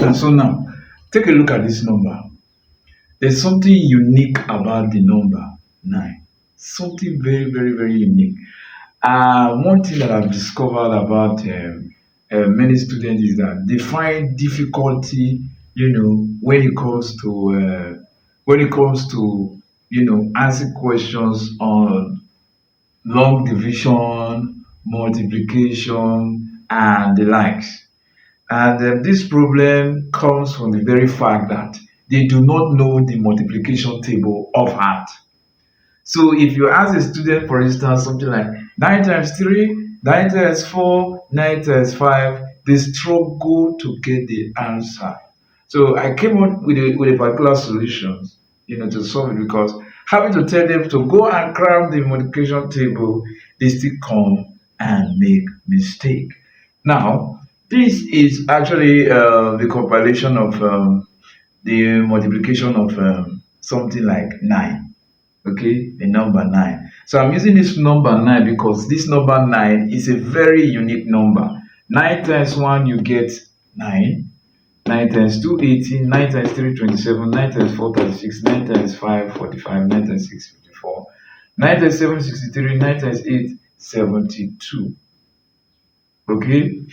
And so now, take a look at this number. There's something unique about the number 9. Something very, very, very unique. One thing that I've discovered about many students is that they find difficulty, when it comes to answer questions on long division, multiplication, and the likes. And this problem comes from the very fact that they do not know the multiplication table of heart. So if you ask a student, for instance, something like 9 times 3, 9 times 4, 9 times 5, they struggle to get the answer. So I came up with a particular solution, to solve it, because having to tell them to go and cram the multiplication table, they still come and make mistake. Now, this is actually the compilation of the multiplication of something like 9. Okay, the number 9. So I'm using this number 9 because this number 9 is a very unique number. 9 times 1, you get 9. 9 times 2, 18. 9 times 3, 27. 9 times 4, 36. 9 times 5, 45. 9 times 6, 54. 9 times 7, 63. 9 times 8, 72. Okay,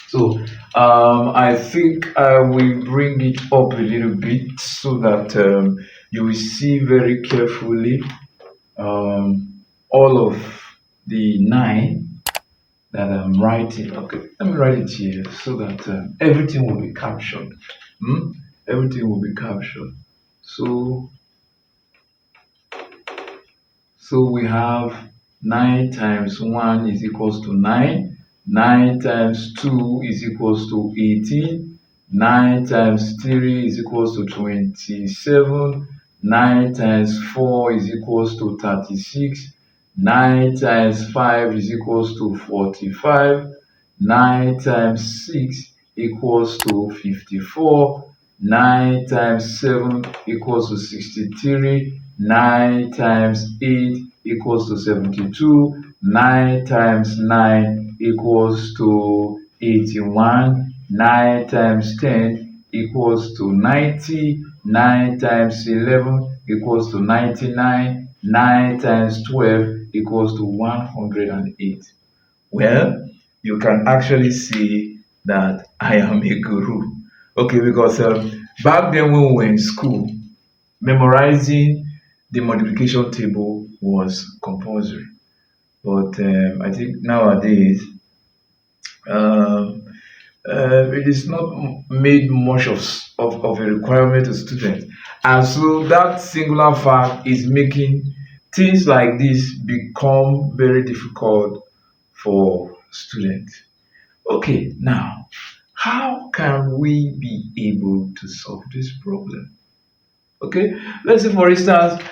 so I think I will bring it up a little bit so that you will see very carefully all of the 9 that I'm writing. Okay, let me write it here so that everything will be captured. Hmm? Everything will be captured. So, so we have 9 times 1 is equals to 9. 9 times 2 is equals to 18. 9 times 3 is equals to 27. 9 times 4 is equals to 36. 9 times 5 is equals to 45. 9 times 6 equals to 54. 9 times 7 equals to 63. 9 times 8 equals to 72. 9 times 9 equals to 81. 9 times 10 equals to 90. 9 times 11 equals to 99. 9 times 12 equals to 108. Well, you can actually see that I am a guru. Okay, because back then when we were in school, memorizing the multiplication table was compulsory. But I think nowadays um, it is not made much of a requirement to students. And so that singular fact is making things like this become very difficult for students. Okay, now, how can we be able to solve this problem? Okay, let's say for instance,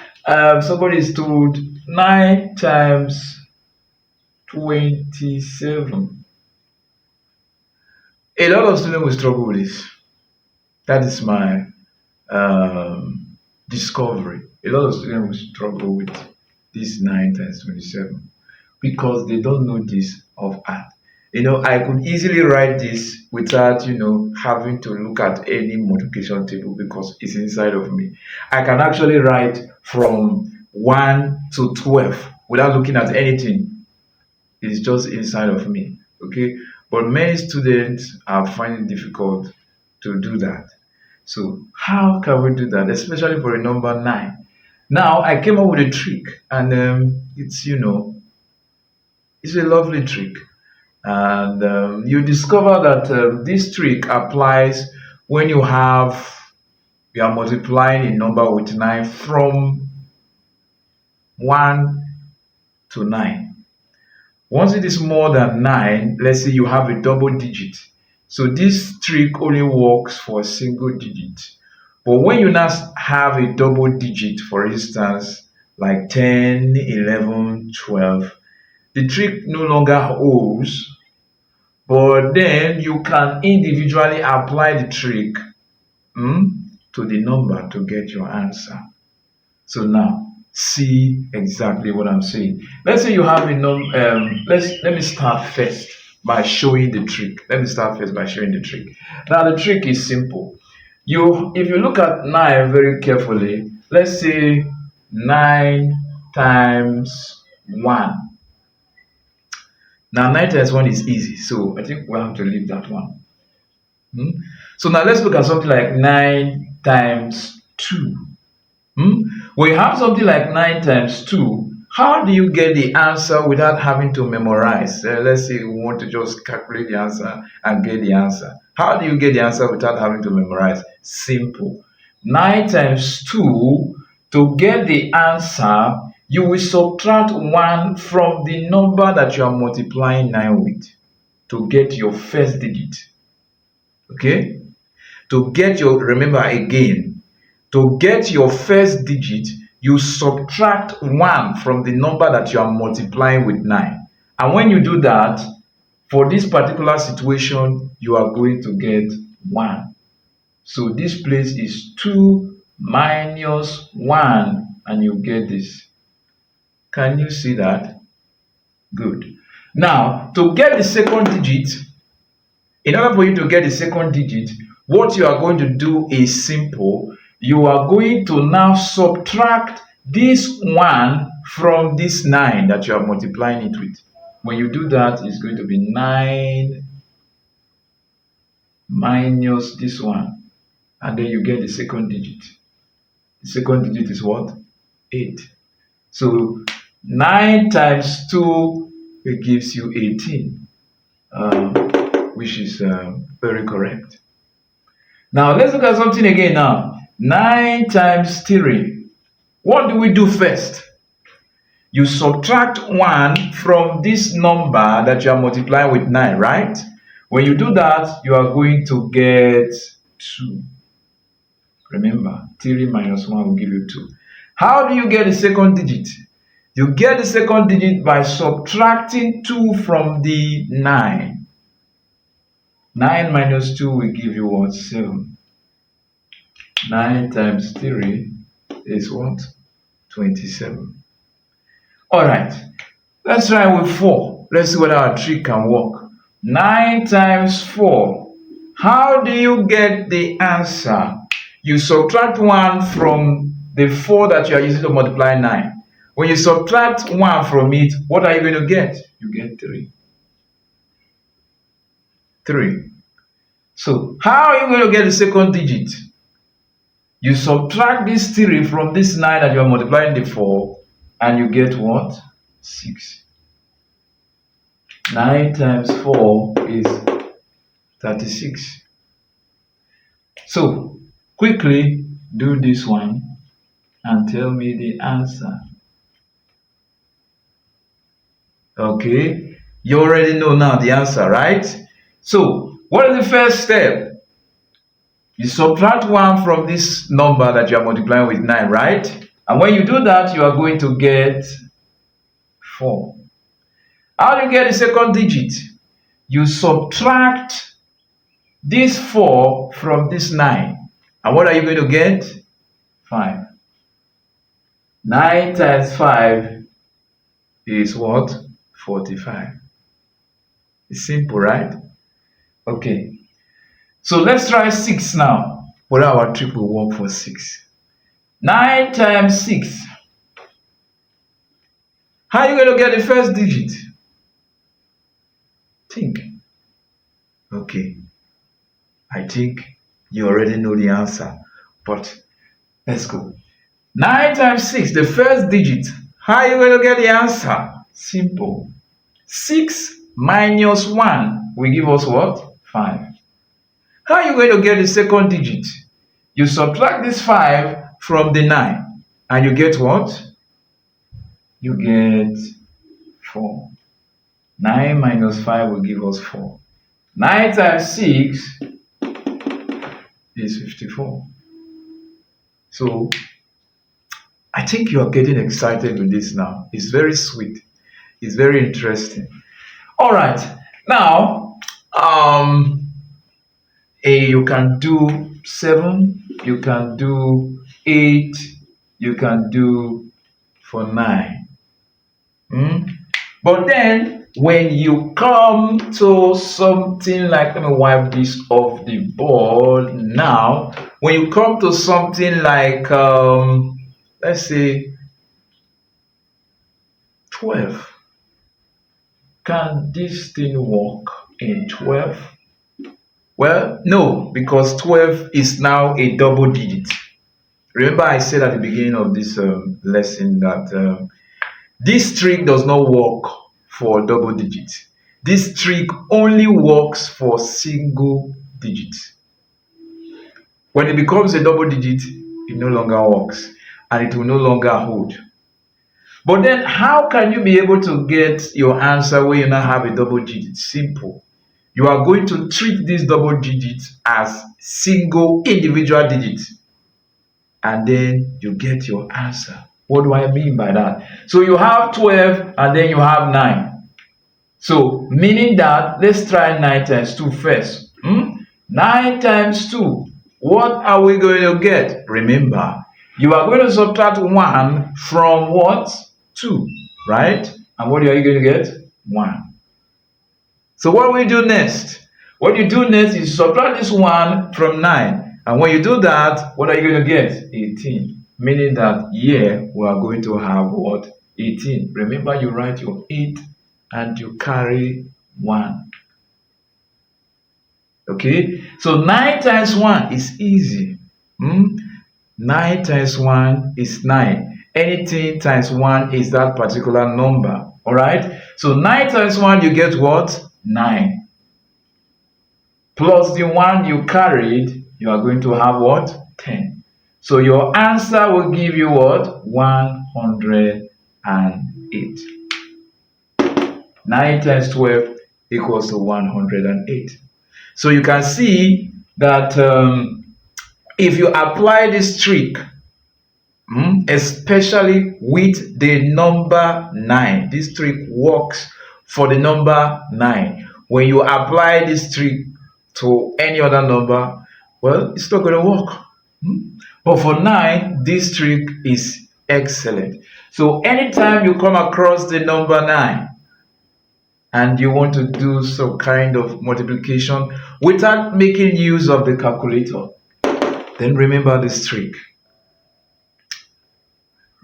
somebody is told 9 times 27. A lot of students will struggle with this. That is my discovery. A lot of students will struggle with this 9 times 27 because they don't know this of art. I could easily write this without, having to look at any multiplication table because it's inside of me. I can actually write from 1 to 12 without looking at anything. It's just inside of me. Okay. But many students are finding it difficult to do that. So how can we do that, especially for a number 9? Now I came up with a trick, and it's a lovely trick, and you discover that this trick applies when you are multiplying a number with 9 from 1 to 9. Once it is more than 9, let's say you have a double digit. So this trick only works for a single digit. But when you now have a double digit, for instance, like 10, 11, 12, the trick no longer holds, but then you can individually apply the trick to the number to get your answer. So now, see exactly what I'm saying. Let's say you have a let me start first. by showing the trick. Let me start first by showing the trick. Now the trick is simple. If you look at 9 very carefully, let's say 9 times 1. Now 9 times 1 is easy, so I think we'll have to leave that one. So now let's look at something like 9 times 2. When you have something like 9 times 2, how do you get the answer without having to memorize? Let's say you want to just calculate the answer and get the answer. How do you get the answer without having to memorize? Simple. 9 times 2, to get the answer, you will subtract 1 from the number that you are multiplying 9 with to get your first digit. Okay? Remember again, to get your first digit, you subtract 1 from the number that you are multiplying with 9. And when you do that, for this particular situation, you are going to get 1. So this place is 2 minus 1, and you get this. Can you see that? Good. Now, to get the second digit, in order for you to get the second digit, what you are going to do is simple. You are going to now subtract this 1 from this 9 that you are multiplying it with. When you do that, it's going to be 9 minus this 1. And then you get the second digit. The second digit is what? 8. So 9 times 2, it gives you 18, which is very correct. Now let's look at something again now. 9 times 3. What do we do first? You subtract 1 from this number that you are multiplying with 9, right? When you do that, you are going to get 2. Remember, 3 minus 1 will give you 2. How do you get the second digit? You get the second digit by subtracting 2 from the 9. 9 minus 2 will give you what? 7. 9 times 3 is what? 27. Alright, let's try with 4. Let's see whether our trick can work. 9 times 4. How do you get the answer? You subtract 1 from the 4 that you are using to multiply 9. When you subtract 1 from it, what are you going to get? You get 3. 3. So, how are you going to get the second digit? You subtract this 3 from this 9 that you are multiplying the 4, and you get what? 6. 9 times 4 is 36. So, quickly do this one and tell me the answer. Okay, you already know now the answer, right? So, what is the first step? You subtract 1 from this number that you are multiplying with 9, right? And when you do that, you are going to get 4. How do you get the second digit? You subtract this 4 from this 9. And what are you going to get? 5. 9 times 5 is what? 45. It's simple, right? Okay. So let's try 6 now. Whether our trick will work for 6. 9 times 6. How are you going to get the first digit? Think. Okay. I think you already know the answer. But let's go. 9 times 6, the first digit. How are you going to get the answer? Simple. 6 minus 1 will give us what? 5. How are you going to get the second digit? You subtract this 5 from the 9. And you get what? You get 4. 9 minus 5 will give us 4. 9 times 6 is 54. So, I think you are getting excited with this now. It's very sweet. It's very interesting. All right. Now, you can do 7. You can do 8. You can do for 9. But then, when you come to something like, let me wipe this off the board now. When you come to something like, let's say 12, can this thing work in 12? Well, no, because 12 is now a double digit. Remember, I said at the beginning of this lesson that this trick does not work for double digits. This trick only works for single digits. When it becomes a double digit, it no longer works and it will no longer hold. But then, how can you be able to get your answer when you now have a double digit? Simple. You are going to treat this double digit as single individual digits, and then you get your answer. What do I mean by that? So you have 12 and then you have 9. So meaning that, let's try 9 times 2 first. 9 times 2. What are we going to get? Remember, you are going to subtract 1 from what? 2, right? And what are you going to get? 1. So what will you do next? What you do next is subtract this 1 from 9. And when you do that, what are you going to get? 18. Meaning that here we are going to have what? 18. Remember, you write your 8 and you carry 1. Okay? So 9 times 1 is easy. 9 times 1 is 9. Anything times 1 is that particular number. Alright? So 9 times 1, you get what? 9. Plus the 1 you carried, you are going to have what? 10. So your answer will give you what? 108. 9 times 12 equals to 108. So you can see that if you apply this trick, especially with the number 9, this trick works for the number 9. When you apply this trick to any other number, well, it's not going to work. But for 9, this trick is excellent. So anytime you come across the number 9 and you want to do some kind of multiplication without making use of the calculator, then remember this trick.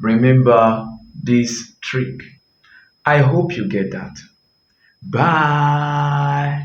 Remember this trick. I hope you get that. Bye.